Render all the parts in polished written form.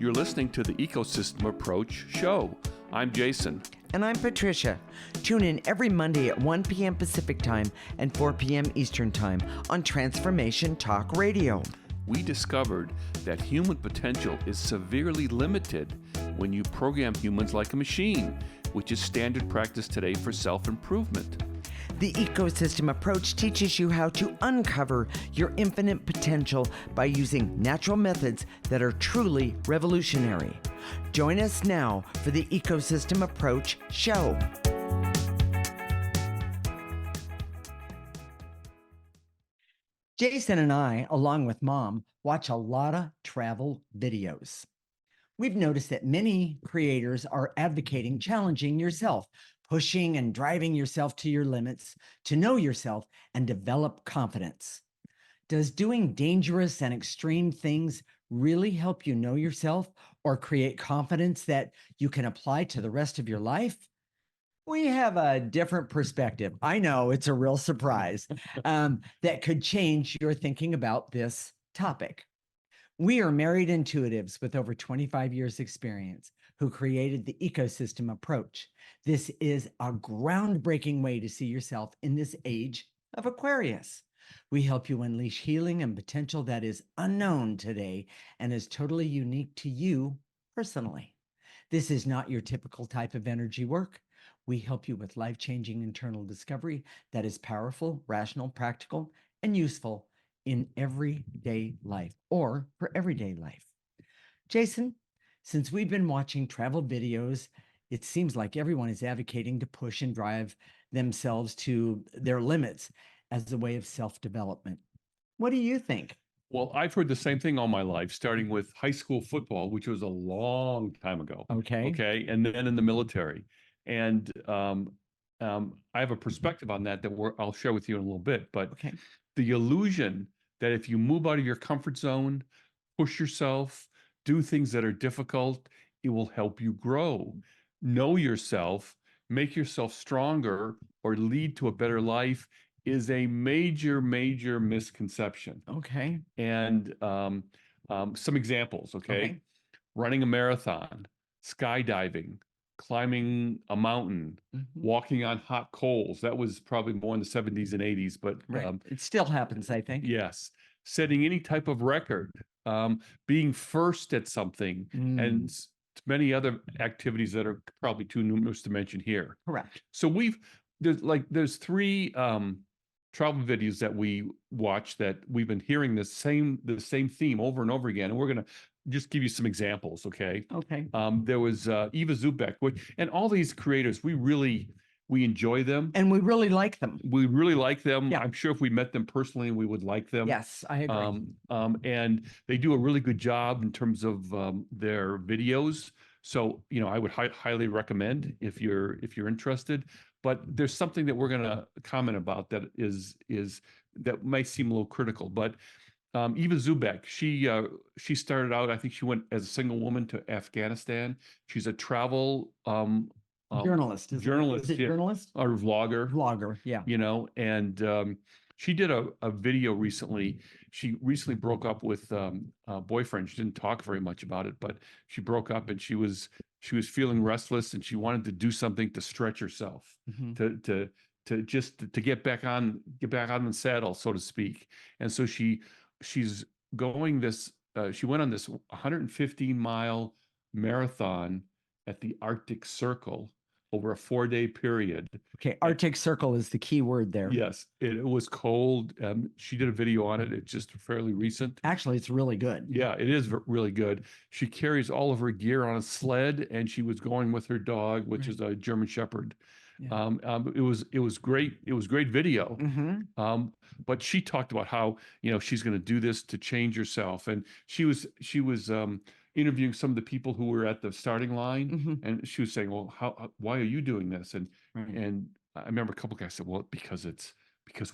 You're listening to the Ecosystem Approach Show. I'm Jason. And I'm Patricia. Tune in every Monday at 1 p.m. Pacific Time and 4 p.m. Eastern Time on Transformation Talk Radio. We discovered that human potential is severely limited when you program humans like a machine, which is standard practice today for self-improvement. The ecosystem approach teaches you how to uncover your infinite potential by using natural methods that are truly revolutionary. Join us now for the Ecosystem Approach Show. Jason and I, along with Mom, watch a lot of travel videos. We've noticed that many creators are advocating challenging yourself, pushing and driving yourself to your limits, to know yourself and develop confidence. Does doing dangerous and extreme things really help you know yourself or create confidence that you can apply to the rest of your life? We have a different perspective. I know it's a real surprise that could change your thinking about this topic. We are married intuitives with over 25 years experience who created the ecosystem approach. This is a groundbreaking way to see yourself in this age of Aquarius. We help you unleash healing and potential that is unknown today and is totally unique to you personally. This is not your typical type of energy work. We help you with life-changing internal discovery that is powerful, rational, practical, and useful in everyday life or for everyday life. Jason, since we've been watching travel videos, it seems like everyone is advocating to push and drive themselves to their limits as a way of self-development. What do you think? Well, I've heard the same thing all my life, starting with high school football, which was a long time ago. Okay. And then in the military. And I have a perspective on that I'll share with you in a little bit. But the illusion that if you move out of your comfort zone, push yourself, do things that are difficult, it will help you grow. Know yourself, make yourself stronger, or lead to a better life is a major, major misconception. Okay. And some examples, okay? Running a marathon, skydiving, climbing a mountain, walking on hot coals. That was probably more in the 70s and 80s, but it still happens, I think. Yes. Setting any type of record, being first at something, and many other activities that are probably too numerous to mention here. Correct. So there's three travel videos that we watch that we've been hearing the same theme over and over again, and we're going to just give you some examples, okay? There was Eva Zubek, and all these creators, we enjoy them. And we really like them. We really like them. Yeah. I'm sure if we met them personally, we would like them. Yes, I agree. And they do a really good job in terms of their videos. So, I would highly recommend if you're interested. But there's something that we're going to comment about that that might seem a little critical. But Eva Zubek, she started out, I think she went as a single woman to Afghanistan. She's a travel journalist. Is it journalist? Or vlogger. Vlogger, yeah. And she did a video recently. She recently broke up with a boyfriend. She didn't talk very much about it, but she broke up and she was feeling restless and she wanted to do something to stretch herself, to get back on the saddle, so to speak. And so she's going this. She went on this 115-mile marathon at the Arctic Circle over a 4-day period. Okay, Arctic Circle is the key word there. Yes, it was cold. She did a video on it. It's just fairly recent. Actually, it's really good. Yeah, it is really good. She carries all of her gear on a sled, and she was going with her dog, which is a German Shepherd. Yeah. It was great. It was great video. But she talked about how she's going to do this to change herself, and she was interviewing some of the people who were at the starting line, and she was saying, "Well, why are you doing this?" And I remember a couple of guys said, "Well, because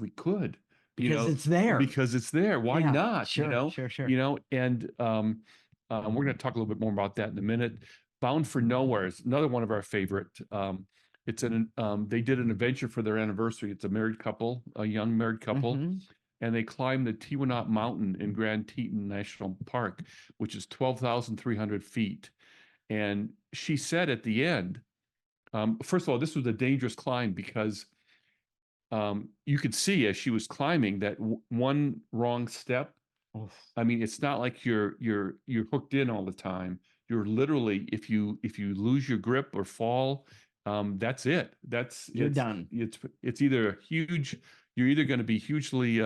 we could, it's there. Because it's there. Why not? Sure. And we're going to talk a little bit more about that in a minute. Bound for Nowhere is another one of our favorite. They did an adventure for their anniversary. It's a young married couple. and they climbed the Tiwanaut Mountain in Grand Teton National Park, which is 12,300 feet. And she said at the end, first of all, this was a dangerous climb because you could see as she was climbing that one wrong step. Oof. I mean, it's not like you're hooked in all the time. You're literally, if you lose your grip or fall, that's it. You're done. It's either a huge, you're either going to be hugely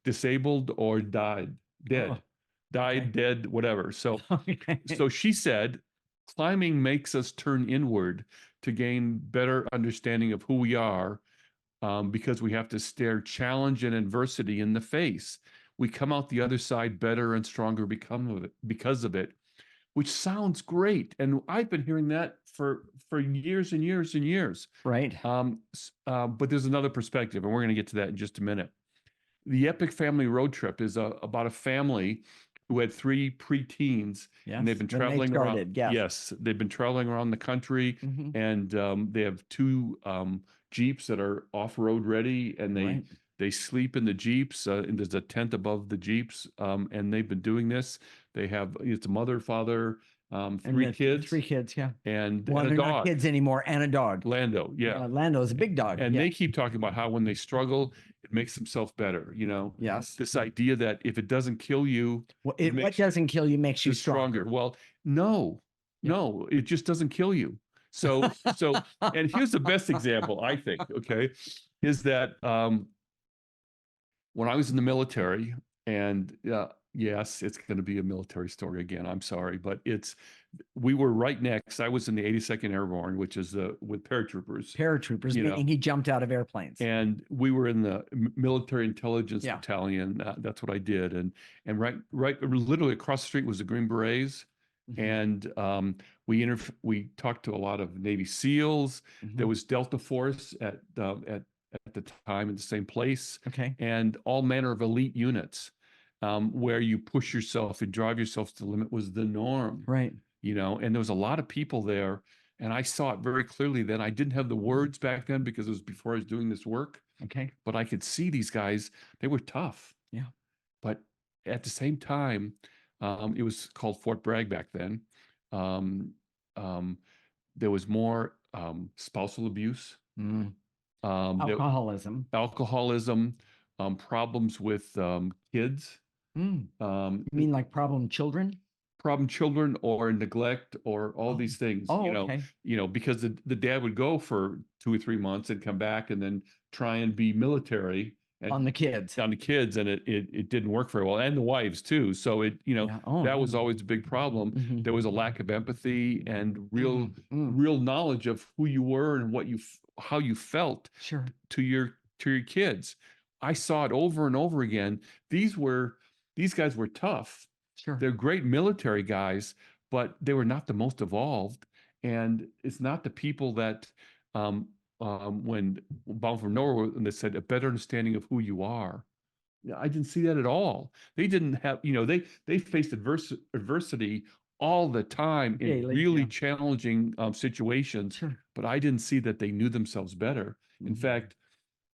disabled or dead, Okay. dead, whatever. So Okay. so she said, climbing makes us turn inward to gain better understanding of who we are, because we have to stare challenge and adversity in the face. We come out the other side better and stronger because of it, which sounds great. And I've been hearing that for years and years and years. Right. But there's another perspective, and we're going to get to that in just a minute. The Epic Family Road Trip is about a family who had 3 preteens, and they've been traveling around. Yes, they've been traveling around the country, and they have 2 Jeeps that are off-road ready, and they sleep in the Jeeps, and there's a tent above the Jeeps, and they've been doing this. They have, it's a mother, father, 3 kids. 3 kids, yeah. And Well, a they're dog. not kids anymore, and a dog. Lando, yeah. Lando's a big dog. And they keep talking about how when they struggle, it makes themselves better, you know? Yes. This idea that if it doesn't kill you, what doesn't kill you makes you stronger. Well, no, it just doesn't kill you. So, and here's the best example, I think, okay, is that when I was in the military, and yes, it's going to be a military story again, I'm sorry, but we were right next. I was in the 82nd Airborne, which is with paratroopers. Paratroopers, meaning he jumped out of airplanes. And we were in the military intelligence battalion. That's what I did. And right, literally across the street was the Green Berets. And we talked to a lot of Navy SEALs. There was Delta Force at the time in the same place. Okay. And all manner of elite units, where you push yourself and drive yourself to the limit was the norm. Right. You know, and there was a lot of people there, and I saw it very clearly then. I didn't have the words back then because it was before I was doing this work. Okay. But I could see these guys, they were tough. Yeah. But at the same time, it was called Fort Bragg back then. There was more spousal abuse. Alcoholism. Problems with kids. You mean like problem children or neglect or all these things, because the dad would go for 2 or 3 months and come back and then try and be military on the kids, and it didn't work very well, and the wives too. So that was always a big problem. There was a lack of empathy and real knowledge of who you were and how you felt to your kids. I saw it over and over again. These guys were tough. Sure. They're great military guys, but they were not the most evolved. And it's not the people that, when Bound from Nowhere, and they said a better understanding of who you are. I didn't see that at all. They didn't have, they faced adversity all the time in really challenging situations. Sure. But I didn't see that they knew themselves better. In fact,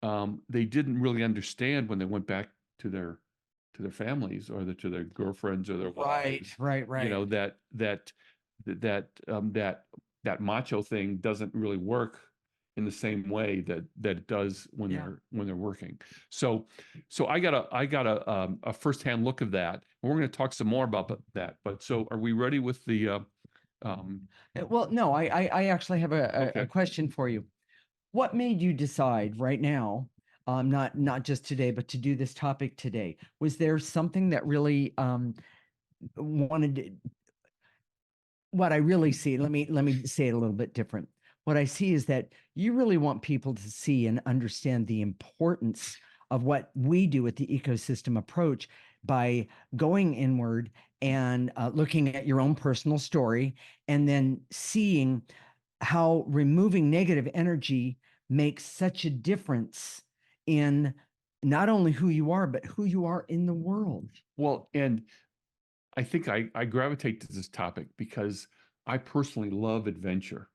they didn't really understand when they went back to their families or to their girlfriends or their wives. Right. That macho thing doesn't really work in the same way that it does when they're working. So I got a firsthand look of that. And we're going to talk some more about that. But so are we ready with the? Well, no, I actually have a question for you. What made you decide right now, not just today, but to do this topic today? Was there something that really what I really see, let me say it a little bit different. What I see is that you really want people to see and understand the importance of what we do with the ecosystem approach by going inward and looking at your own personal story, and then seeing how removing negative energy makes such a difference in not only who you are, but who you are in the world. Well, and I think I gravitate to this topic because I personally love adventure.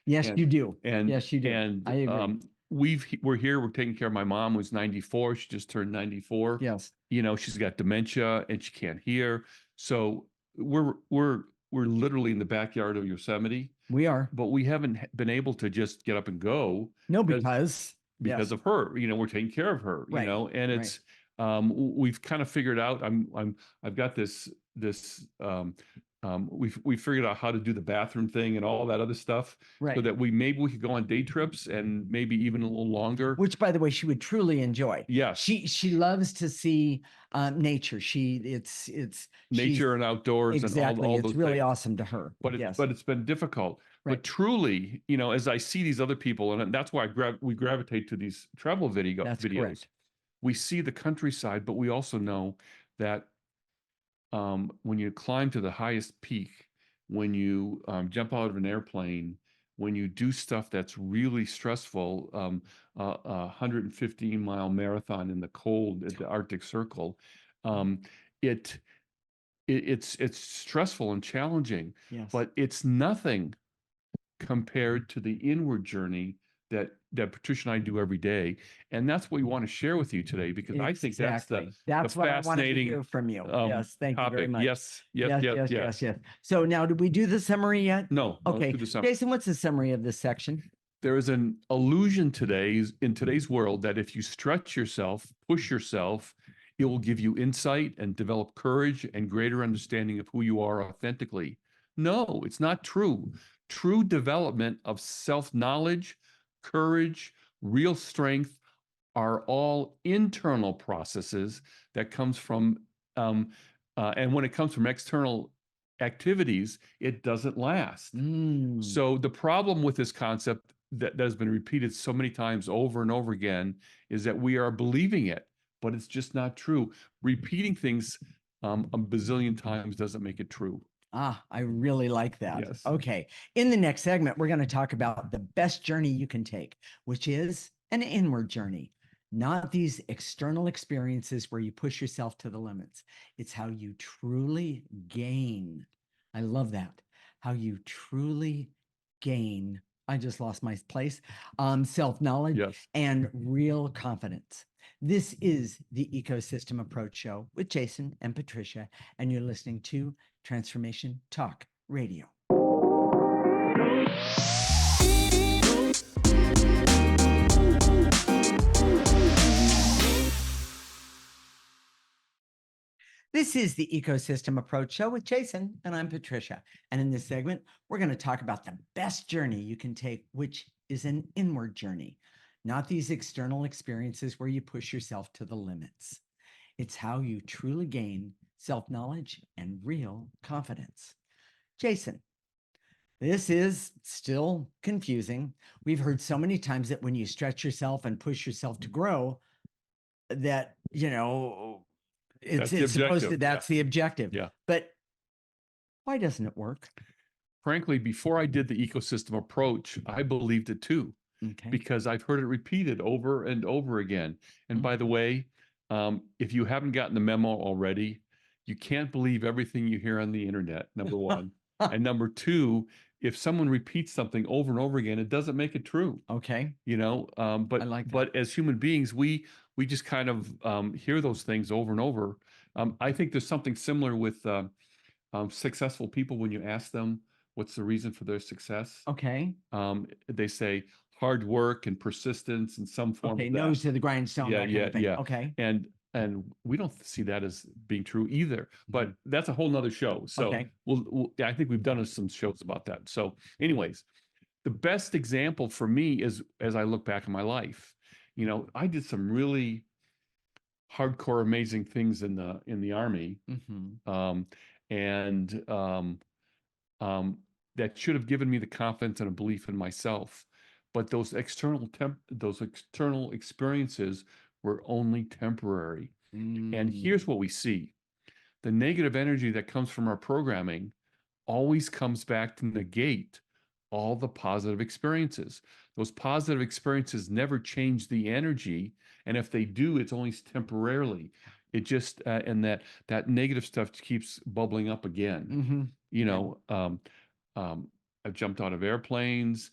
Yes, you do. And yes, you do. And I agree. we're here, we're taking care of my mom who's 94. She just turned 94. Yes. You know, she's got dementia and she can't hear. So we're literally in the backyard of Yosemite, We are. but we haven't been able to just get up and go No, because yes. of her. You know, we're taking care of her, you Right, know, and right. it's we've kind of figured out I've got this we've figured out how to do the bathroom thing and all that other stuff so Right. that maybe we could go on day trips and maybe even a little longer. Which, by the way, she would truly enjoy. Yes. She loves to see nature. It's Nature and outdoors and exactly. all It's those really things. awesome to her. But Yes. it's been difficult. Right. But truly, you know, as I see these other people, and that's why we gravitate to these travel That's videos. correct. We see the countryside, but we also know that when you climb to the highest peak, when you jump out of an airplane, when you do stuff that's really stressful, a 115-mile marathon in the cold at the Arctic Circle, um, it it's stressful and challenging, Yes. but it's nothing compared to the inward journey that Patricia and I do every day. And that's what we want to share with you today, because I think that's Exactly. the That's what I wanted to fascinating hear from you. Yes. Thank you very topic. much. Yes. Yes. So now, did we do the summary yet? No, let's Okay. do the summary. Jason, what's the summary of this section? There is an illusion in today's world that if you stretch yourself, push yourself, it will give you insight and develop courage and greater understanding of who you are authentically. No, it's not true. True development of self-knowledge, courage, real strength are all internal processes that comes from, and when it comes from external activities, it doesn't last. So the problem with this concept that has been repeated so many times over and over again is that we are believing it, but it's just not true. Repeating things a bazillion times doesn't make it true. I really like that. Yes. Okay. In the next segment, we're going to talk about the best journey you can take, which is an inward journey, not these external experiences where you push yourself to the limits. It's how you truly gain. I love that. How you truly gain. I just lost my place. Self-knowledge Yes. and real confidence. This is the Ecosystem Approach Show with Jason and Patricia, and you're listening to Transformation Talk Radio. This is the Ecosystem Approach Show with Jason, and I'm Patricia. And in this segment, we're going to talk about the best journey you can take, which is an inward journey, not these external experiences where you push yourself to the limits. It's how you truly gain self-knowledge and real confidence. Jason, this is still confusing. We've heard so many times that when you stretch yourself and push yourself to grow, that, you know, it's supposed to, that's the objective. Yeah. But why doesn't it work? Frankly, before I did the ecosystem approach, I believed it too, because I've heard it repeated over and over again. And by the way, if you haven't gotten the memo already, you can't believe everything you hear on the internet, number one. And number two, if someone repeats something over and over again, it doesn't make it true. Okay. You know, but as human beings, we just kind of hear those things over and over. I think there's something similar with successful people. When you ask them what's the reason for their success, they say hard work and persistence and some form of that. Nose to the grindstone. Yeah. Okay. And we don't see that as being true either, but that's a whole nother show. So I think we've done some shows about that. So anyways, the best example for me is, as I look back in my life, you know, I did some really hardcore, amazing things in the Army. That should have given me the confidence and a belief in myself. But those external experiences were only temporary. And here's what we see. The negative energy that comes from our programming always comes back to negate all the positive experiences. Those positive experiences never change the energy. And if they do, it's only temporarily. It just, and that negative stuff keeps bubbling up again. You know, I've jumped out of airplanes.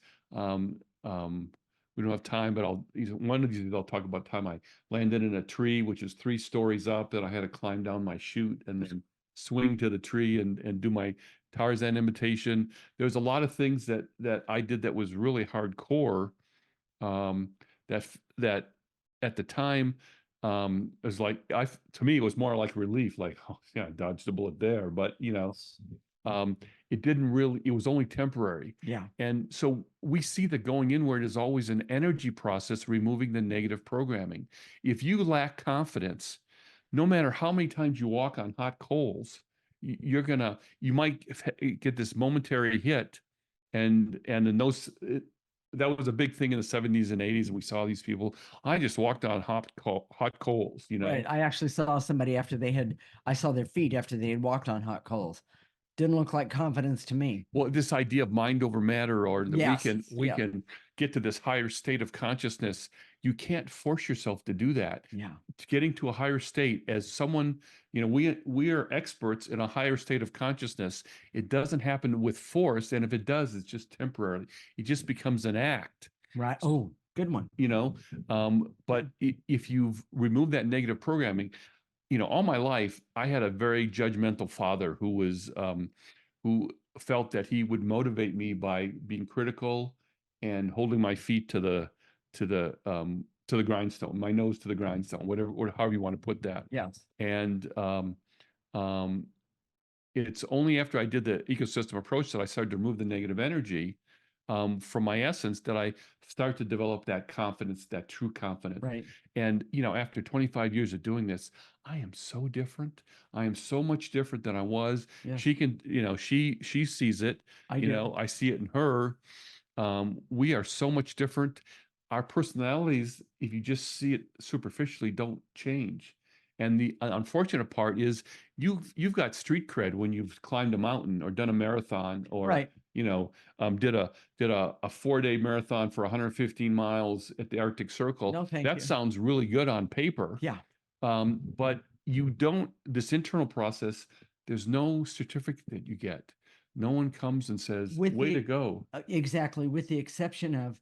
we don't have time, but one of these days I'll talk about time I landed in a tree, which is 3 stories up, and I had to climb down my chute and then swing to the tree and do my Tarzan imitation. There's a lot of things that I did that was really hardcore. That at the time, it was like to me it was more like relief, like, oh yeah, I dodged a bullet there, but um, it was only temporary. Yeah. And so we see that going inward is always an energy process, removing the negative programming. If you lack confidence, no matter how many times you walk on hot coals, you might get this momentary hit. And in those, that was a big thing in the 70s and 80s. And we saw these people, I just walked on hot coals, Right. I actually saw somebody I saw their feet after they had walked on hot coals. Didn't look like confidence to me. Well, this idea of mind over matter, or that Yes. we can get to this higher state of consciousness. You can't force yourself to do that. Yeah. Getting to a higher state, as someone, we are experts in a higher state of consciousness. It doesn't happen with force, and if it does, it's just temporarily. It just becomes an act. Right. Oh, good one. But if you've removed that negative programming, all my life, I had a very judgmental father who felt that he would motivate me by being critical and holding my feet to the grindstone, my nose to the grindstone, whatever, or however you want to put that. Yes. And it's only after I did the ecosystem approach that I started to remove the negative energy from my essence that I start to develop that confidence, that true confidence. Right. And, after 25 years of doing this, I am so different. I am so much different than I was. Yes. She can, she sees it. I see it in her. We are so much different. Our personalities, if you just see it superficially, don't change. And the unfortunate part is you've got street cred when you've climbed a mountain or done a marathon, or right. Did a 4-day marathon for 115 miles at the Arctic Circle. No, thank that you. Sounds really good on paper. Yeah. But you don't, this internal process, there's no certificate that you get. No one comes and says, way to go. Exactly. With the exception of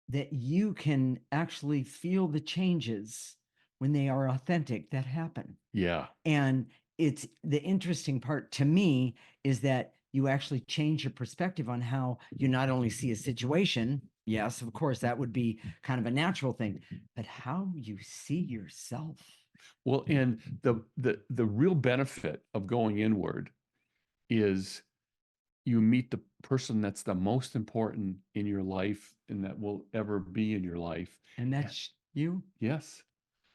that, you can actually feel the changes when they are authentic that happen. Yeah. And it's the interesting part to me is that you actually change your perspective on how you not only see a situation. Yes, of course, that would be kind of a natural thing, but how you see yourself. Well, and the real benefit of going inward is you meet the person that's the most important in your life and that will ever be in your life. And that's you? Yes.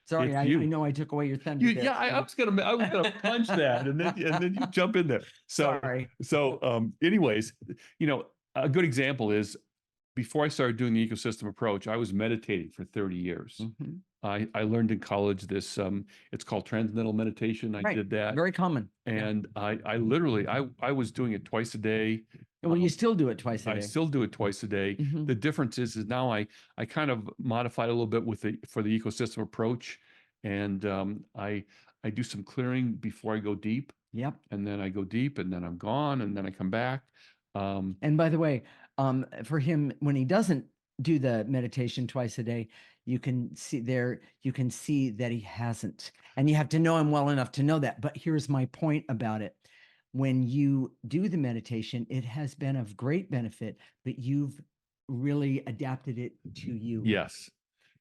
Sorry, I know I took away your thunder. Yeah, I was gonna punch that, and then you jump in there. Sorry. So, anyways, a good example is before I started doing the ecosystem approach, I was meditating for 30 years. Mm-hmm. I learned in college this, it's called transcendental meditation. I did that. Very common. And I literally, I was doing it twice a day. Well, you still do it twice a day. I still do it twice a day. Mm-hmm. The difference is now I kind of modified a little bit for the ecosystem approach. And I do some clearing before I go deep. Yep. And then I go deep and then I'm gone and then I come back. And by the way, for him, when he doesn't do the meditation twice a day, you can see that he hasn't, and you have to know him well enough to know that. But here's my point about it. When you do the meditation, it has been of great benefit, but you've really adapted it to you. Yes.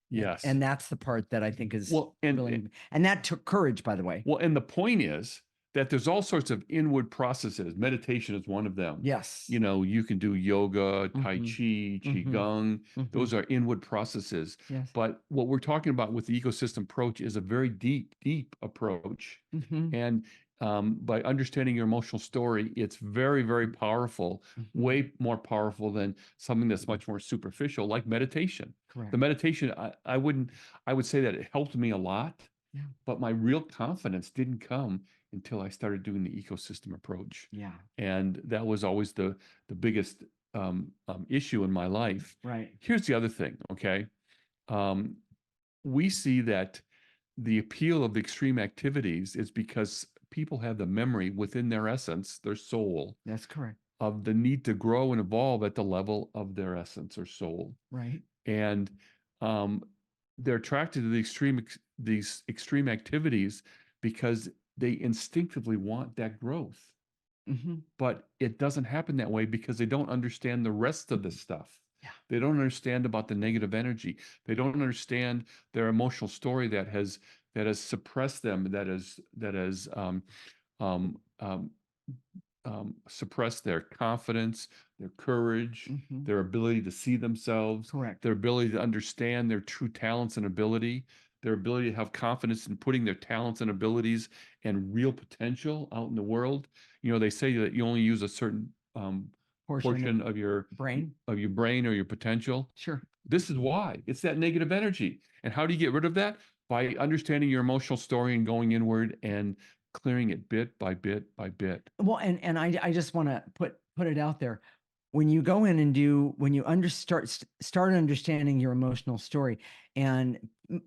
Yes. And that's the part that I think is and that took courage, by the way. Well, and the point is that there's all sorts of inward processes. Meditation is one of them. Yes. You can do yoga, Tai Chi, Qigong. Those are inward processes. Yes. But what we're talking about with the ecosystem approach is a very deep, deep approach. And by understanding your emotional story, it's very, very powerful, way more powerful than something that's much more superficial, like meditation. Correct. The meditation, I would say that it helped me a lot, but my real confidence didn't come until I started doing the ecosystem approach. Yeah. And that was always the biggest issue in my life. Right. Here's the other thing, okay? We see that the appeal of extreme activities is because people have the memory within their essence, their soul. That's correct. Of the need to grow and evolve at the level of their essence or soul. Right. And um, they're attracted to these extreme activities because they instinctively want that growth. But it doesn't happen that way because they don't understand the rest of the stuff. Yeah. They don't understand about the negative energy. They don't understand their emotional story that has suppressed them, that has um, um, suppress their confidence, their courage, their ability to see themselves, Correct. their ability to understand their true talents and ability, their ability to have confidence in putting their talents and abilities and real potential out in the world. You know, they say that you only use a certain portion of your brain, or your potential. Sure. This is why. It's that negative energy. And how do you get rid of that? By understanding your emotional story and going inward and clearing it bit by bit by bit. Well, and I just want to put it out there. When you go in and when you start understanding your emotional story, and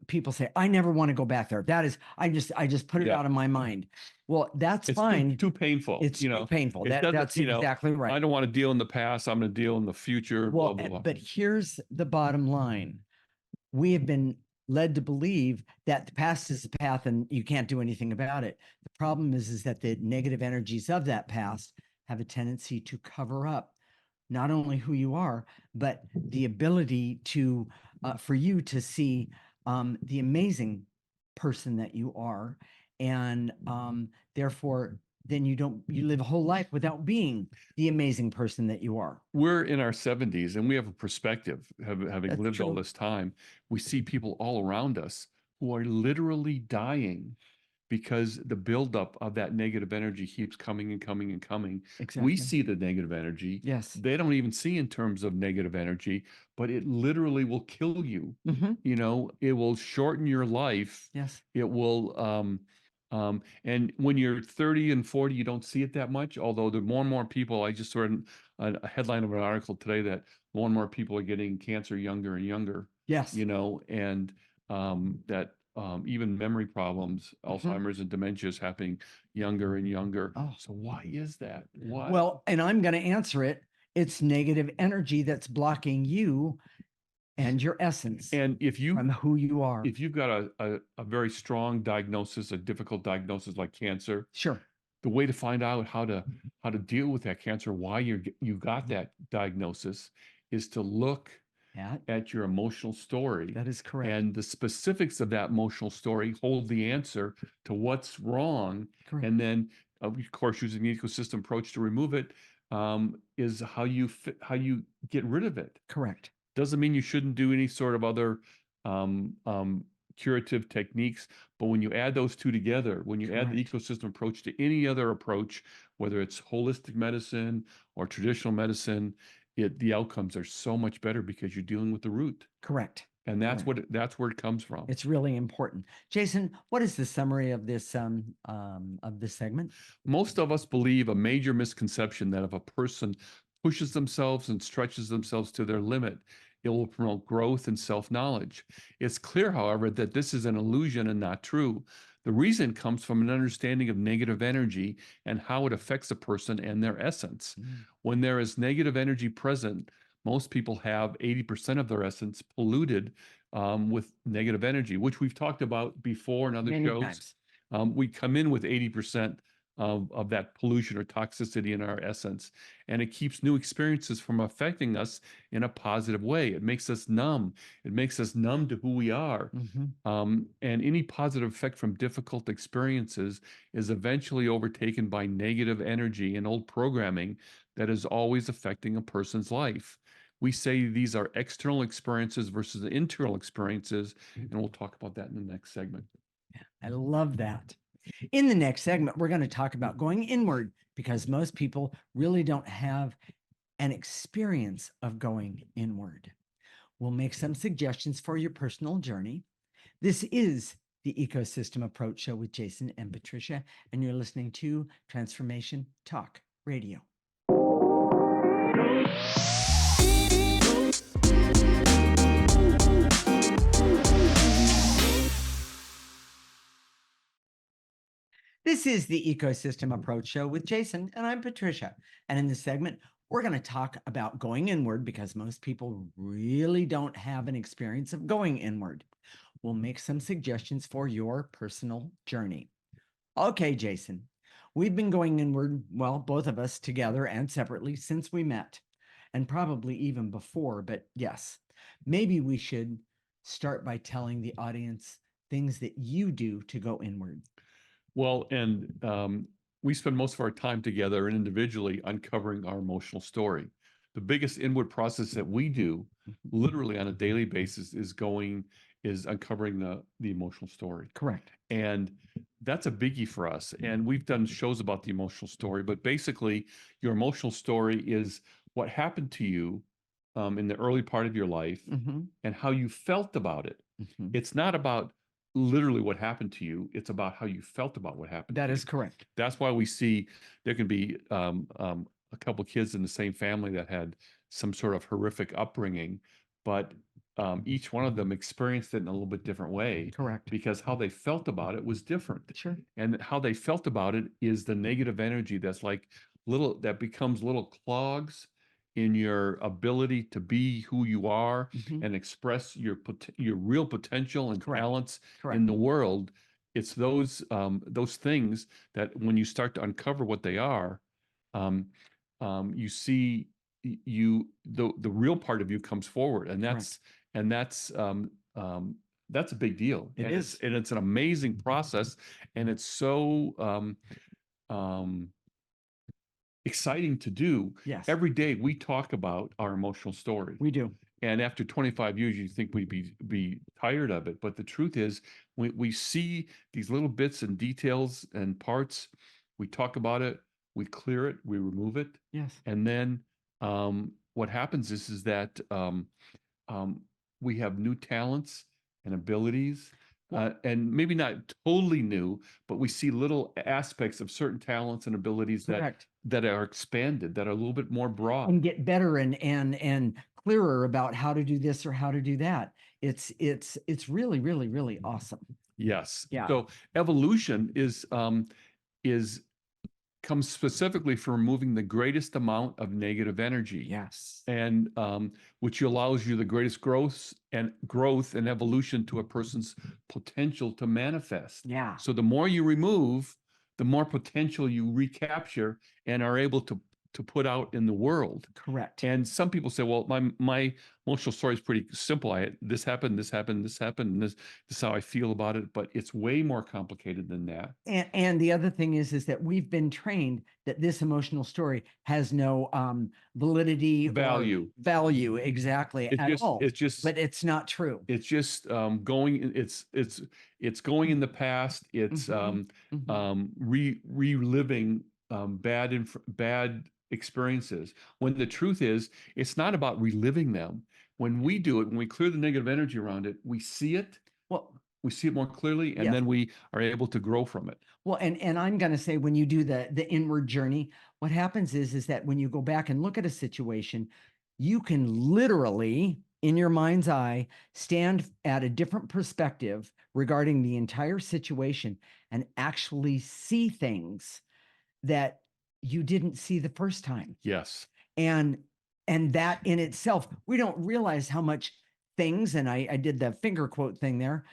people say, I never want to go back there. That is, I just put it Yeah. out of my mind. Well, that's It's fine. too painful. It's too painful. It doesn't, That's exactly right. I don't want to deal in the past. I'm going to deal in the future. Well, Blah, blah, blah. but here's the bottom line. We have been led to believe that the past is the path and you can't do anything about it. The problem is that the negative energies of that past have a tendency to cover up not only who you are, but the ability to, for you to see the amazing person that you are. And therefore, then you live a whole life without being the amazing person that you are. We're in our 70s and we have a perspective, having That's lived all true. this time. We see people all around us who are literally dying because the buildup of that negative energy keeps coming and coming and coming. Exactly. We see the negative energy. Yes. They don't even see in terms of negative energy, but it literally will kill you. You know, it will shorten your life. Yes. It will, and when you're 30 and 40, you don't see it that much. Although the more and more people, I just read a headline of an article today that more and more people are getting cancer younger and younger. Yes. You know, and that even memory problems, Alzheimer's and dementia is happening younger and younger. Oh. So why is that? Why? Well, and I'm going to answer it. It's negative energy that's blocking you and your essence and from who you are. if you've got a very strong diagnosis, a difficult diagnosis like cancer, Sure. the way to find out how to deal with that cancer, why you got that diagnosis, is to look at your emotional story. That is correct. And the specifics of that emotional story hold the answer to what's wrong. Correct. And then, of course, using the ecosystem approach to remove it is how you get rid of it. Correct. Doesn't mean you shouldn't do any sort of other curative techniques, but when you add those two together, when you add the ecosystem approach to any other approach, whether it's holistic medicine or traditional medicine, the outcomes are so much better because you're dealing with the root. Correct. And that's where it comes from. It's really important. Jason, what is the summary of this segment? Most of us believe a major misconception that if a person pushes themselves and stretches themselves to their limit, it will promote growth and self-knowledge. It's clear, however, that this is an illusion and not true. The reason comes from an understanding of negative energy and how it affects a person and their essence. When there is negative energy present, most people have 80% of their essence polluted with negative energy, which we've talked about before in other Many shows. times. We come in with 80% of that pollution or toxicity in our essence, and it keeps new experiences from affecting us in a positive way. It makes us numb. It makes us numb to who we are. And any positive effect from difficult experiences is eventually overtaken by negative energy and old programming that is always affecting a person's life. We say these are external experiences versus internal experiences, and we'll talk about that in the next segment. I love that. In the next segment, we're going to talk about going inward because most people really don't have an experience of going inward. We'll make some suggestions for your personal journey. This is the Ecosystem Approach Show with Jason and Patricia, and you're listening to Transformation Talk Radio. This is the Ecosystem Approach Show with Jason, and I'm Patricia. And in this segment, We're going to talk about going inward because most people really don't have an experience of going inward. We'll make some suggestions for your personal journey. Okay, Jason, we've been going inward, well, both of us together and separately since we met, and probably even before, but yes, maybe we should start by telling the audience things that you do to go inward. Well, and we spend most of our time together and individually uncovering our emotional story. The biggest inward process that we do literally on a daily basis is uncovering the emotional story. Correct. And that's a biggie for us. And we've done shows about the emotional story, but basically your emotional story is what happened to you in the early part of your life and how you felt about it. It's not about literally what happened to you. It's about how you felt about what happened. That is correct. That's why we see there can be a couple kids in the same family that had some sort of horrific upbringing, but each one of them experienced it in a little bit different way. Correct. Because how they felt about it was different. Sure. And how they felt about it is the negative energy that's like that becomes little clogs in your ability to be who you are and express your real potential and talents in the world. It's those things that when you start to uncover what they are, you see the real part of you comes forward, and that's a big deal. It is. And it's an amazing process, and it's so exciting to do. Yes. Every day we talk about our emotional story. We do. And after 25 years, you think we'd be tired of it. But the truth is, we see these little bits and details and parts. We talk about it, we clear it, we remove it. Yes. And then what happens is that we have new talents and abilities. And maybe not totally new, but we see little aspects of certain talents and abilities that are expanded, that are a little bit more broad. And get better and clearer about how to do this or how to do that. It's really, really, really awesome. Yes. Yeah. So evolution comes specifically from removing the greatest amount of negative energy. Yes. And which allows you the greatest growth and evolution to a person's potential to manifest. Yeah. So the more you remove, the more potential you recapture and are able to put out in the world. Correct. And some people say, well, my emotional story is pretty simple. This happened, this happened, this happened, and this is how I feel about it. But it's way more complicated than that. And the other thing is that we've been trained that this emotional story has no validity, value, exactly at all. It's just, but it's not true. It's just going. It's going in the past. It's reliving bad experiences, when the truth is it's not about reliving them. When we do it, when we clear the negative energy around it, we see it. Well, we see it more clearly, and then we are able to grow from it. Well, and I'm going to say, when you do the inward journey, what happens is that when you go back and look at a situation, you can literally, in your mind's eye, stand at a different perspective regarding the entire situation and actually see things that you didn't see the first time. Yes. And that in itself, we don't realize how much things, and I did the finger quote thing there,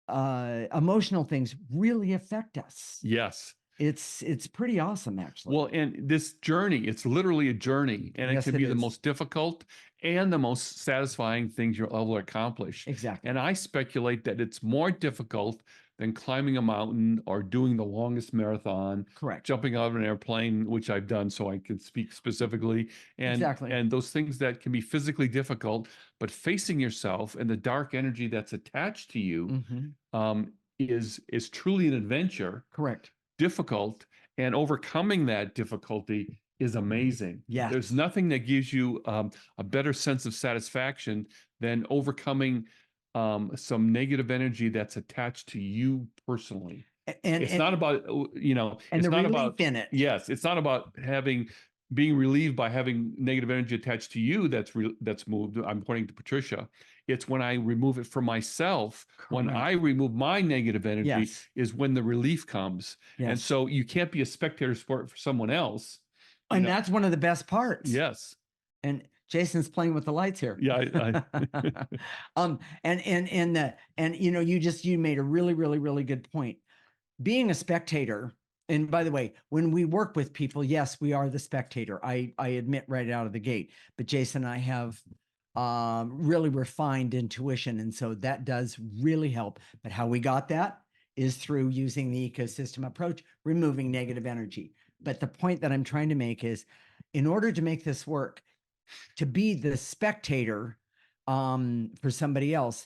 emotional things really affect us. Yes. It's pretty awesome, actually. Well, and this journey, it's literally a journey, and it can be the most difficult and the most satisfying things you'll ever accomplish. Exactly. And I speculate that it's more difficult than climbing a mountain or doing the longest marathon. Correct. Jumping out of an airplane, which I've done, so I can speak specifically. And, and those things that can be physically difficult, but facing yourself and the dark energy that's attached to you is truly an adventure. Correct. Difficult, and overcoming that difficulty is amazing. Yeah. There's nothing that gives you a better sense of satisfaction than overcoming some negative energy that's attached to you personally. And it's not about, and it's not about in it. Yes, it's not about being relieved by having negative energy attached to you that's moved. I'm pointing to Patricia. It's when I remove it from myself. Correct. When I remove my negative energy is when the relief comes. Yes. And so you can't be a spectator sport for someone else. And that's one of the best parts. Yes. And Jason's playing with the lights here. Yeah. And you made a really, really, really good point. Being a spectator, and by the way, when we work with people, yes, we are the spectator. I admit right out of the gate. But Jason and I have really refined intuition, and so that does really help. But how we got that is through using the ecosystem approach, removing negative energy. But the point that I'm trying to make is, in order to make this work, to be the spectator for somebody else,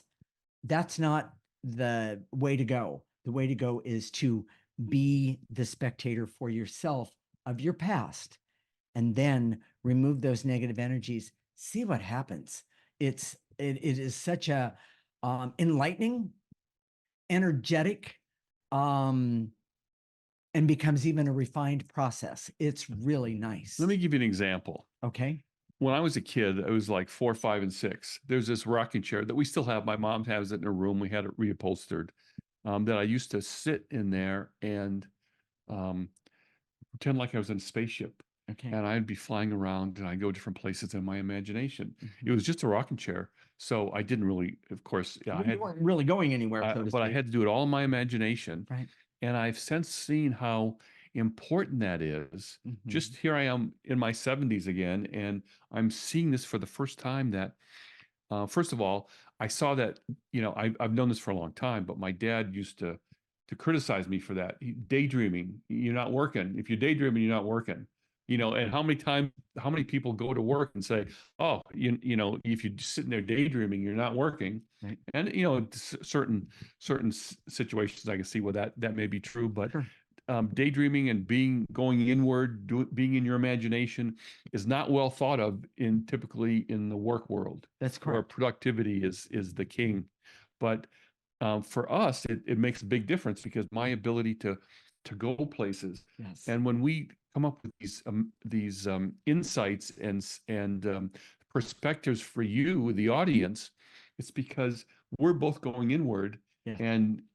that's not the way to go. The way to go is to be the spectator for yourself of your past, and then remove those negative energies. See what happens. It is such a enlightening, energetic, and becomes even a refined process. It's really nice. Let me give you an example. Okay. When I was a kid, I was like 4, 5, and 6. There's this rocking chair that we still have. My mom has it in her room. We had it reupholstered. That I used to sit in there and pretend like I was in a spaceship. Okay. And I'd be flying around and I'd go different places in my imagination. It was just a rocking chair. So I didn't really, of course, You weren't really going anywhere, but I had to do it all in my imagination. Right. And I've since seen how important that is. Just here I am in my 70s again, and I'm seeing this for the first time that, first of all, I saw that, I've known this for a long time, but my dad used to criticize me for that. Daydreaming, you're not working. If you're daydreaming, you're not working. And how many people go to work and say, oh, if you're just sitting there daydreaming, you're not working. Right. And, certain situations I can see where that may be true, but Sure. Daydreaming and going inward, being in your imagination is not well thought of typically in the work world. That's where correct. productivity is the king. But for us, it makes a big difference because my ability to go places. Yes. And when we come up with these insights and perspectives for you, the audience, it's because we're both going inward. Yeah.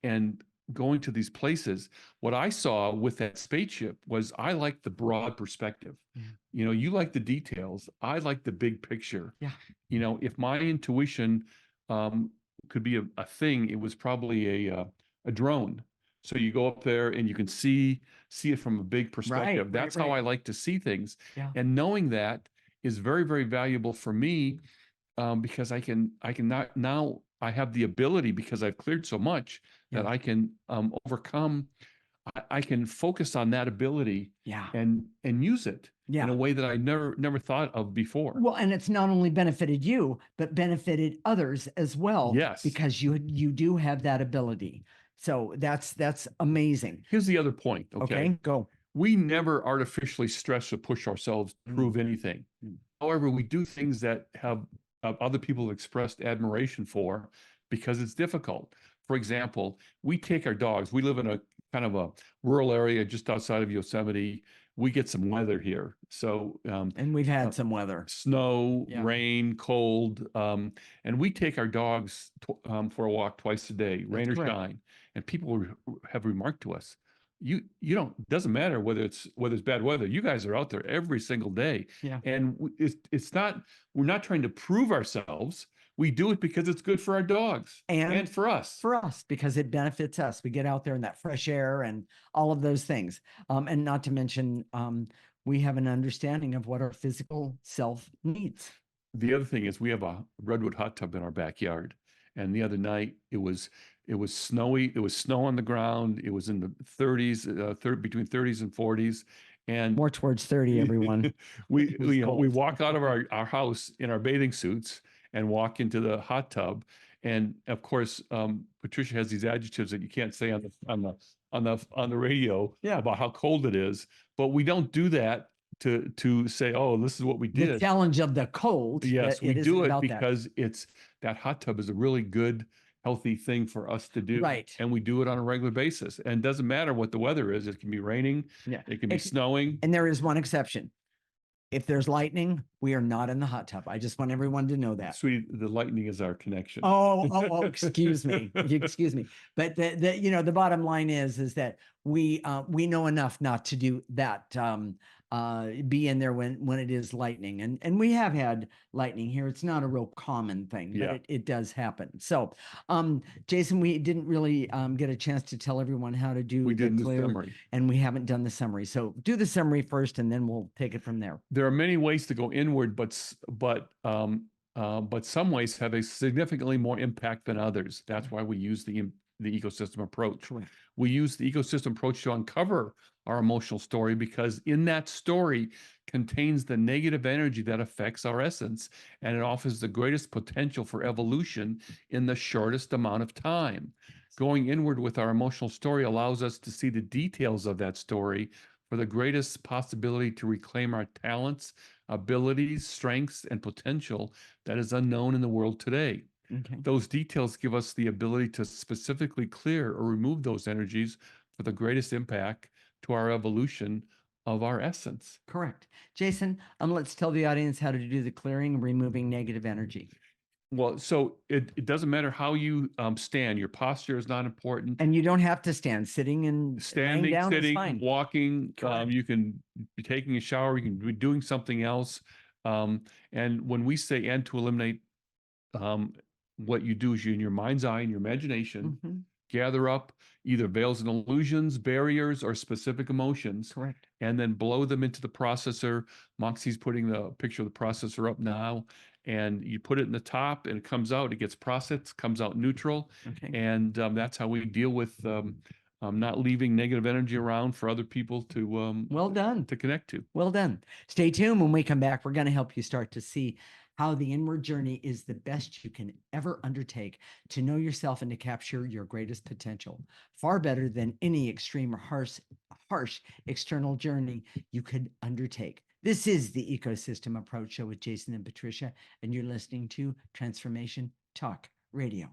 and going to these places. What I saw with that spaceship was I like the broad perspective. Yeah. You like the details. I like the big picture. Yeah. If my intuition could be a thing, it was probably a drone. So you go up there and you can see it from a big perspective. That's how I like to see things. Yeah. And knowing that is very, very valuable for me because I can not now. I have the ability, because I've cleared so much, that I can overcome. I can focus on that ability, and use it in a way that I never thought of before. Well, and it's not only benefited you, but benefited others as well. Yes, because you do have that ability. So that's amazing. Here's the other point. Okay, go. We never artificially stress or push ourselves to prove anything. However, we do things that have other people expressed admiration for because it's difficult. For example, we take our dogs. We live in a kind of a rural area just outside of Yosemite. We get some weather here. So, and we've had some weather, snow, rain, cold. And we take our dogs for a walk twice a day, rain or shine. And people have remarked to us, you don't, doesn't matter whether it's bad weather. You guys are out there every single day. Yeah. And it's not, we're not trying to prove ourselves. We do it because it's good for our dogs and for us. For us, because it benefits us. We get out there in that fresh air and all of those things. And not to mention, we have an understanding of what our physical self needs. The other thing is we have a redwood hot tub in our backyard. And the other night it was snowy. It was snow on the ground. It was in the 30s, between 30s and 40s. And more towards 30, everyone. we walk out of our house in our bathing suits and walk into the hot tub. And of course, Patricia has these adjectives that you can't say on the radio about how cold it is. But we don't do that to say, oh, this is what we did. The challenge of the cold. Yes, we do it because that hot tub is a really good, healthy thing for us to do. Right. And we do it on a regular basis. And it doesn't matter what the weather is. It can be raining. Yeah. It can be snowing. And there is one exception. If there's lightning, we are not in the hot tub. I just want everyone to know that. Sweetie, the lightning is our connection. Oh, excuse me. Excuse me. But the bottom line is that we know enough not to do that be in there when it is lightning. And we have had lightning here. It's not a real common thing, but Yeah. it does happen. So, Jason, we didn't really get a chance to tell everyone how to do We the did the clear, summary. and we haven't done the summary. So do the summary first, and then we'll take it from there. There are many ways to go inward, but some ways have a significantly more impact than others. That's why we use the ecosystem approach. Correct. We use the ecosystem approach to uncover our emotional story, because in that story contains the negative energy that affects our essence, and it offers the greatest potential for evolution in the shortest amount of time. Going inward with our emotional story allows us to see the details of that story for the greatest possibility to reclaim our talents, abilities, strengths, and potential that is unknown in the world today. Okay. Those details give us the ability to specifically clear or remove those energies for the greatest impact to our evolution of our essence. Correct. Jason, let's tell the audience how to do the clearing and removing negative energy. Well, so it doesn't matter how you stand. Your posture is not important. And you don't have to stand. Sitting and laying Standing, down is sitting, fine. walking, Correct. you can be taking a shower, you can be doing something else. And when we say and to eliminate, what you do is you, in your mind's eye, in your imagination, Mhm. gather up either veils and illusions, barriers, or specific emotions, Correct. and then blow them into the processor. Moxie's putting the picture of the processor up now, and you put it in the top, and it comes out, it gets processed, comes out neutral. Okay. And that's how we deal with not leaving negative energy around for other people to Well done. to connect to. Well done. Stay tuned. When we come back, we're going to help you start to see how the inward journey is the best you can ever undertake to know yourself and to capture your greatest potential, far better than any extreme or harsh external journey you could undertake. This is the Ecosystem Approach Show with Jason and Patricia, and you're listening to Transformation Talk Radio.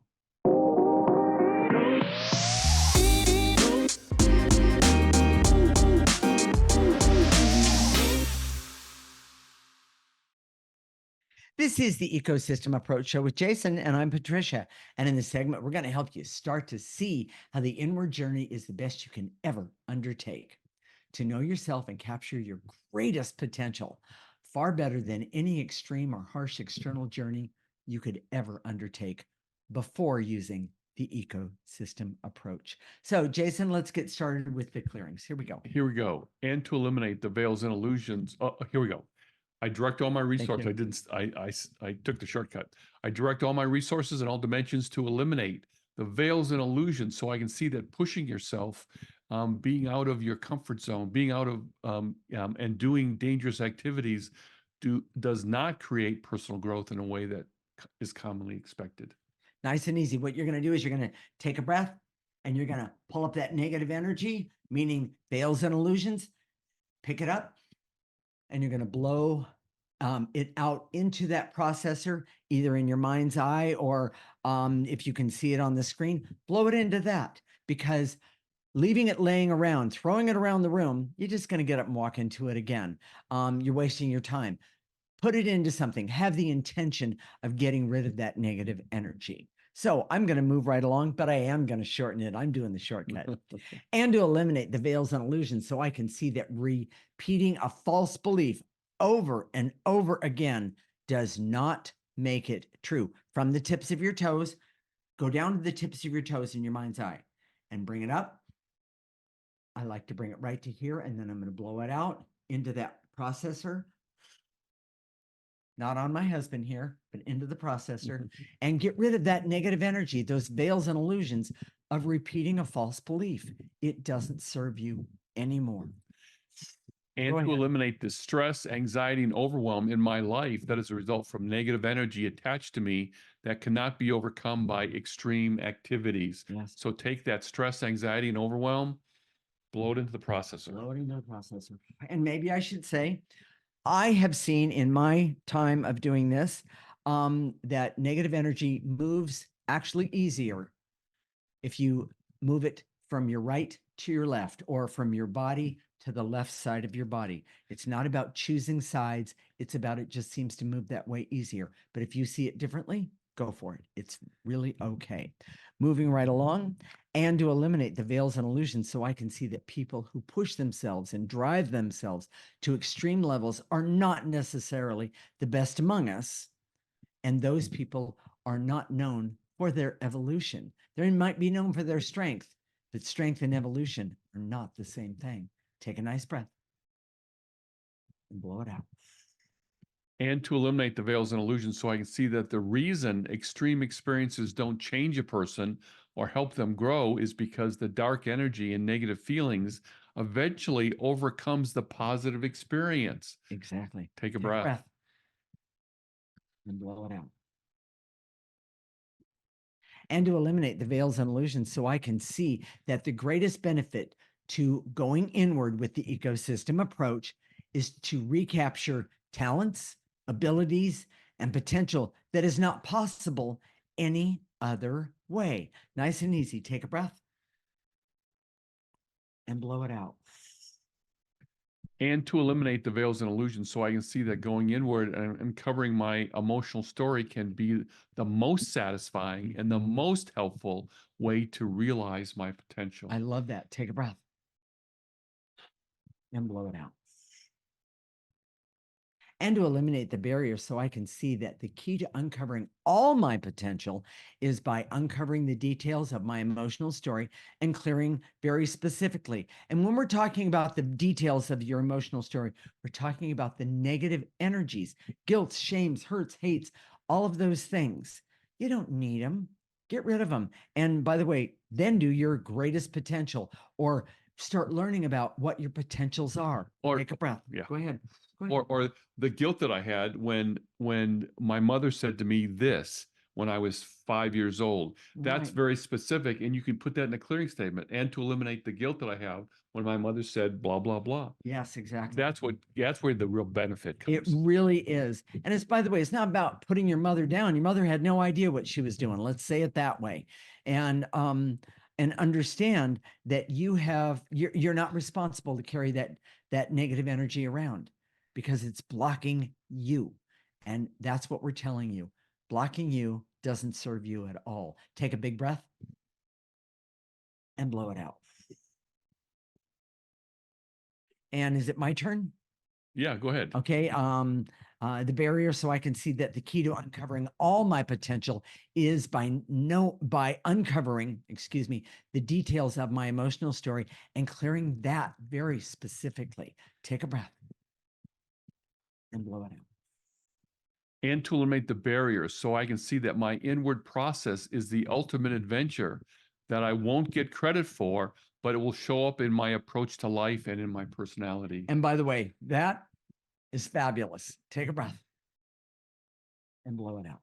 This is the Ecosystem Approach Show with Jason, and I'm Patricia. And in this segment, we're going to help you start to see how the inward journey is the best you can ever undertake to know yourself and capture your greatest potential, far better than any extreme or harsh external journey you could ever undertake before using the ecosystem approach. So, Jason, let's get started with the clearings. Here we go. Here we go. And to eliminate the veils and illusions. Here we go. I direct all my resources. I took the shortcut. I direct all my resources and all dimensions to eliminate the veils and illusions, so I can see that pushing yourself, being out of your comfort zone, being out of and doing dangerous activities does not create personal growth in a way that is commonly expected. Nice and easy. What you're going to do is you're going to take a breath and you're going to pull up that negative energy, meaning veils and illusions, pick it up, and you're going to blow it out into that processor, either in your mind's eye or if you can see it on the screen, blow it into that, because leaving it laying around, throwing it around the room, you're just going to get up and walk into it again. You're wasting your time. Put it into something. Have the intention of getting rid of that negative energy. So I'm going to move right along, but I am going to shorten it. I'm doing the shortcut. And to eliminate the veils and illusions, so I can see that repeating a false belief over and over again does not make it true. From the tips of your toes, go down to the tips of your toes in your mind's eye and bring it up. I like to bring it right to here, and then I'm going to blow it out into that processor. Not on my husband here, but into the processor, and get rid of that negative energy, those veils and illusions of repeating a false belief. It doesn't serve you anymore. And to eliminate the stress, anxiety, and overwhelm in my life that is a result from negative energy attached to me that cannot be overcome by extreme activities. Yes. So take that stress, anxiety, and overwhelm, blow it into the processor. Blow it into the processor. And maybe I should say, I have seen in my time of doing this that negative energy moves actually easier if you move it from your right to your left, or from your body to the left side of your body. It's not about choosing sides. It's about, it just seems to move that way easier. But if you see it differently, go for it. It's really okay. Moving right along. and to eliminate the veils and illusions so I can see that people who push themselves and drive themselves to extreme levels are not necessarily the best among us. And those people are not known for their evolution. They might be known for their strength, but strength and evolution are not the same thing. Take a nice breath and blow it out. And to eliminate the veils and illusions so I can see that the reason extreme experiences don't change a person or help them grow is because the dark energy and negative feelings eventually overcomes the positive experience. Exactly. Take a breath. And blow it out. And to eliminate the veils and illusions so I can see that the greatest benefit to going inward with the ecosystem approach is to recapture talents, abilities, and potential that is not possible any other way. Nice and easy. Take a breath and blow it out. And to eliminate the veils and illusions so I can see that going inward and uncovering my emotional story can be the most satisfying and the most helpful way to realize my potential. I love that. Take a breath and blow it out. And to eliminate the barriers so I can see that the key to uncovering all my potential is by uncovering the details of my emotional story and clearing very specifically. And when we're talking about the details of your emotional story, we're talking about the negative energies, guilt, shames, hurts, hates, all of those things. You don't need them. Get rid of them. And by the way, then do your greatest potential or start learning about what your potentials are. Or take a breath. Yeah. Go ahead. Or the guilt that I had when my mother said to me this when I was 5 years old. That's Right. very specific, and you can put that in a clearing statement. And to eliminate the guilt that I have when my mother said blah blah blah. Yes, exactly. That's where the real benefit It comes. really is. And it's, by the way, it's not about putting your mother down. Your mother had no idea what she was doing. Let's say it that way. And understand that you're not responsible to carry that negative energy around because it's blocking you. And that's what we're telling you. Blocking you doesn't serve you at all. Take a big breath and blow it out. And is it my turn? Yeah, go ahead. Okay. The barrier so I can see that the key to uncovering all my potential is by uncovering, the details of my emotional story and clearing that very specifically. Take a breath and blow it out. And to eliminate the barriers so I can see that my inward process is the ultimate adventure that I won't get credit for, but it will show up in my approach to life and in my personality. And by the way, that is fabulous. Take a breath and blow it out.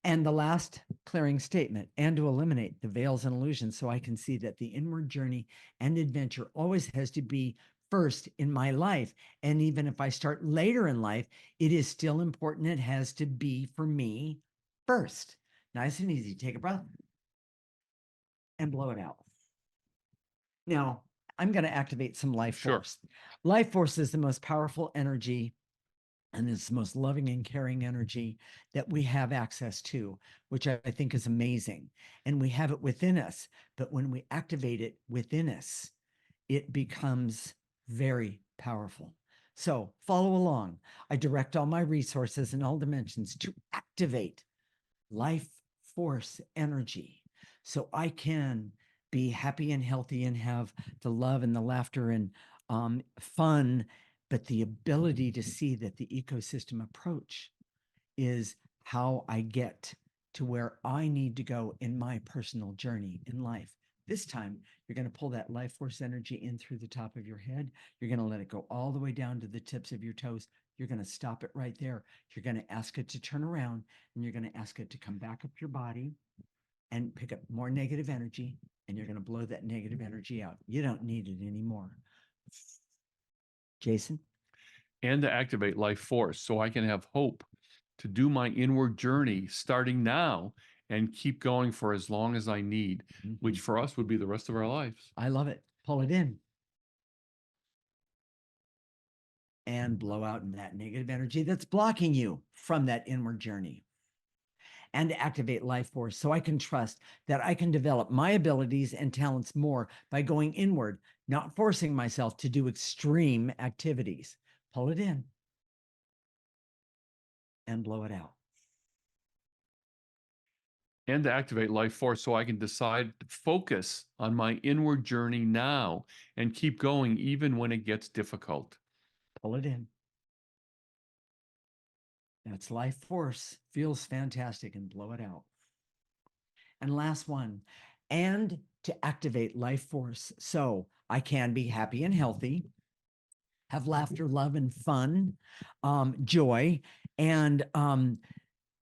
And the last clearing statement, and to eliminate the veils and illusions so I can see that the inward journey and adventure always has to be first in my life. And even if I start later in life, it is still important. It has to be for me first. Nice and easy. Take a breath and blow it out. Now, I'm going to activate some life force. Life force is the most powerful energy and it's the most loving and caring energy that we have access to, which I think is amazing. And we have it within us. But when we activate it within us, it becomes very powerful. So follow along. I direct all my resources in all dimensions to activate life force energy so I can be happy and healthy and have the love and the laughter and fun, but the ability to see that the ecosystem approach is how I get to where I need to go in my personal journey in life. This time, you're going to pull that life force energy in through the top of your head. You're going to let it go all the way down to the tips of your toes. You're going to stop it right there. You're going to ask it to turn around and you're going to ask it to come back up your body and pick up more negative energy. And you're going to blow that negative energy out. You don't need it anymore. Jason? And to activate life force so I can have hope to do my inward journey starting now and keep going for as long as I need, which for us would be the rest of our lives. I love it. Pull it in. And blow out that negative energy that's blocking you from that inward journey. and to activate life force so I can trust that I can develop my abilities and talents more by going inward, not forcing myself to do extreme activities. Pull it in and blow it out. And to activate life force so I can decide to focus on my inward journey now and keep going even when it gets difficult. Pull it in. That's life force. Feels fantastic, and blow it out. And last one, and to activate life force so I can be happy and healthy, have laughter, love, and fun, joy, and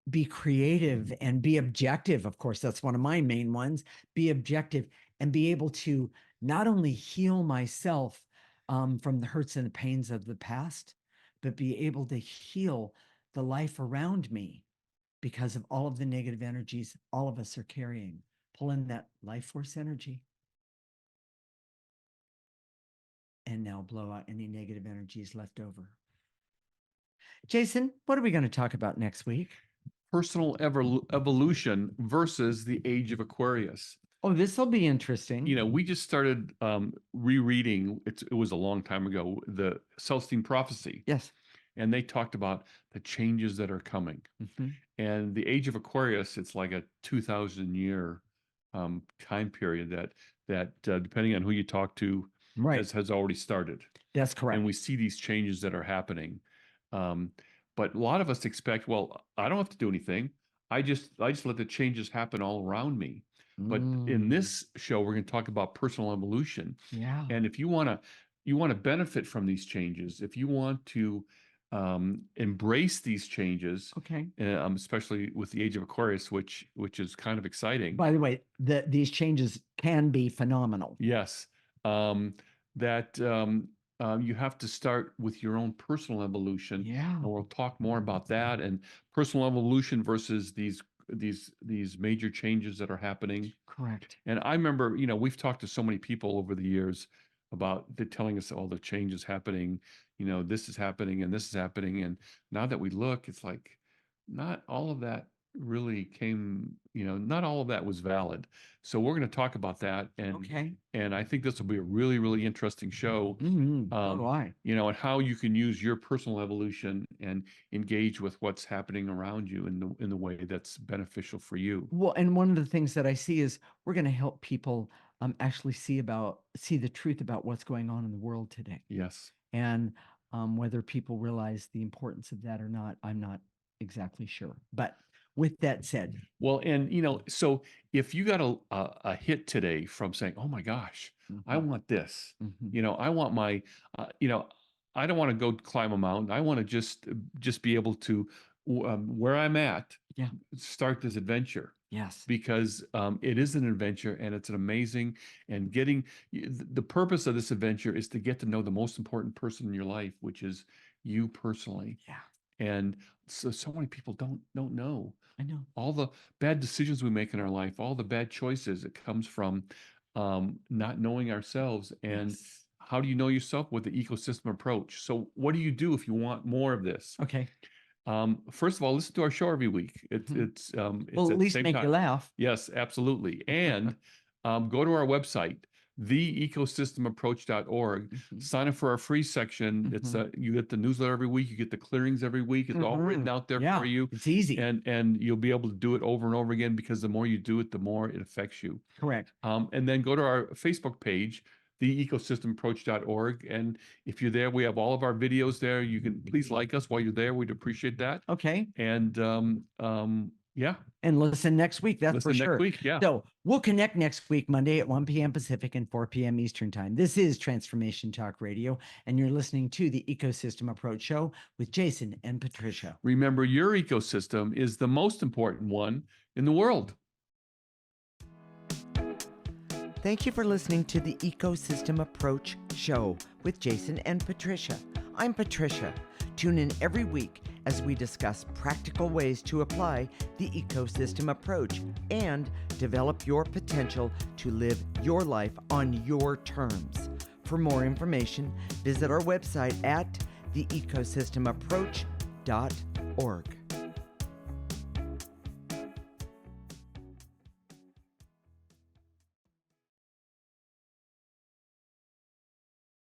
be creative and be objective. Of course, that's one of my main ones. Be objective and be able to not only heal myself from the hurts and the pains of the past, but be able to heal the life around me because of all of the negative energies all of us are carrying. Pull in that life force energy. And now blow out any negative energies left over. Jason, what are we going to talk about next week? Personal evolution versus the age of Aquarius. Oh, this will be interesting. You know, we just started rereading, it was a long time ago, the Celestine Prophecy. Yes. And they talked about the changes that are coming. Mm-hmm. And the age of Aquarius, it's like a 2,000-year time period that depending on who you talk to, has already started. That's correct. And we see these changes that are happening. But a lot of us expect, well, I don't have to do anything. I just let the changes happen all around me. But in this show, we're going to talk about personal evolution. Yeah. And if you want to benefit from these changes, if you want to embrace these changes, okay, especially with the age of Aquarius, which is kind of exciting. By the way, these changes can be phenomenal. Yes. You have to start with your own personal evolution. Yeah. And we'll talk more about that and personal evolution versus these major changes that are happening. Correct. And I remember, we've talked to so many people over the years about telling us all the changes happening, this is happening and this is happening. And now that we look, it's like not all of that really came, not all of that was valid. So we're going to talk about that. And okay. And I think this will be a really, really interesting show. Mm-hmm. And how you can use your personal evolution and engage with what's happening around you in the way that's beneficial for you. Well, and one of the things that I see is we're going to help people actually see the truth about what's going on in the world today. Yes. And whether people realize the importance of that or not, I'm not exactly sure. But with that said, well, and so if you got a hit today from saying, "Oh my gosh, I want this," I want my, I don't want to go climb a mountain. I want to just be able to, where I'm at, start this adventure. Yes, because it is an adventure and it's an amazing and the purpose of this adventure is to get to know the most important person in your life, which is you personally. Yeah. And so many people don't know. I know. All the bad decisions we make in our life, all the bad choices, it comes from not knowing ourselves. And how do you know yourself? With the ecosystem approach. So what do you do if you want more of this? Okay. First of all, listen to our show every week. It's well, at least make you laugh. Yes, absolutely. And go to our website, theecosystemapproach.org. Sign up for our free section. It's you get the newsletter every week. You get the clearings every week. It's all written out there for you. It's easy. And you'll be able to do it over and over again because the more you do it, the more it affects you. Correct. And then go to our Facebook page, theecosystemapproach.org. And if you're there, we have all of our videos there. You can please like us while you're there. We'd appreciate that. Okay. And yeah. And listen next week. That's for sure. Next week, yeah. So we'll connect next week, Monday at 1 p.m. Pacific and 4 p.m. Eastern time. This is Transformation Talk Radio, and you're listening to the Ecosystem Approach Show with Jason and Patricia. Remember, your ecosystem is the most important one in the world. Thank you for listening to the Ecosystem Approach Show with Jason and Patricia. I'm Patricia. Tune in every week as we discuss practical ways to apply the ecosystem approach and develop your potential to live your life on your terms. For more information, visit our website at theecosystemapproach.org.